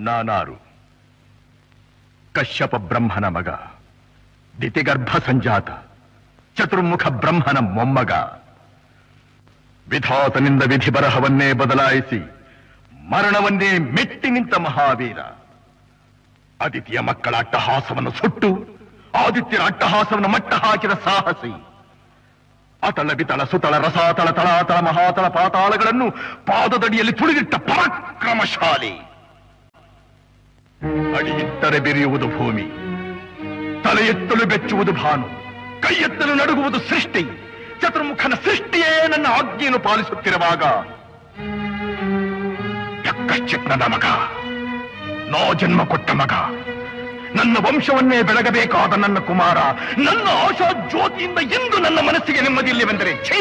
ನಾನಾರು ಕಶ್ಯಪ ಬ್ರಹ್ಮನ ಮಗ, ದಿತಿಗರ್ಭ ಸಂಜಾತ, ಚತುರ್ಮುಖ ಬ್ರಹ್ಮನ ಮೊಮ್ಮಗ. ವಿಧಾತನಿಂದ ವಿಧಿ ಬರಹವನ್ನೇ ಬದಲಾಯಿಸಿ ಮರಣವನ್ನೇ ಮೆಟ್ಟಿ ನಿಂತ ಮಹಾವೀರ. ಆದಿತ್ಯ ಮಕ್ಕಳ ಅಟ್ಟಹಾಸವನ್ನು ಸುಟ್ಟು ಆದಿತ್ಯರ ಅಟ್ಟಹಾಸವನ್ನು ಮಟ್ಟ ಹಾಕಿದ ಸಾಹಸಿ. ಅತಳ ಬಿತಳ ಸುತಳ ರಸಾತಳ ತಳಾತಳ ಮಹಾತಳ ಪಾತಾಳಗಳನ್ನು ಪಾದದಡಿಯಲ್ಲಿ ತುಳಿದಿಟ್ಟ ಪರಾಕ್ರಮಶಾಲಿ. ಅಡಿಯಿಟ್ಟರೆ ಬೆರೆಯುವುದು ಭೂಮಿ, ತಲೆ ಎತ್ತಲು ಬೆಚ್ಚುವುದು ಭಾನು, ಕೈ ಎತ್ತಲು ನಡುಗುವುದು ಸೃಷ್ಟಿ. ಚತುರ್ಮುಖನ ಸೃಷ್ಟಿಯೇ ನನ್ನ ಆಜ್ಞೆಯನ್ನು ಪಾಲಿಸುತ್ತಿರುವಾಗ ಯಕ್ಕಶ್ಚಿತ್ನದ ಮಗ, ನೋ ಜನ್ಮ ಕೊಟ್ಟ ಮಗ, ನನ್ನ ವಂಶವನ್ನೇ ಬೆಳಗಬೇಕಾದ ನನ್ನ ಕುಮಾರ, ನನ್ನ ಆಶಾ ಜ್ಯೋತಿಯಿಂದ ಎಂದು ನನ್ನ ಮನಸ್ಸಿಗೆ ನೆಮ್ಮದಿಯಿಲ್ಲವೆಂದರೆ ಛೀ.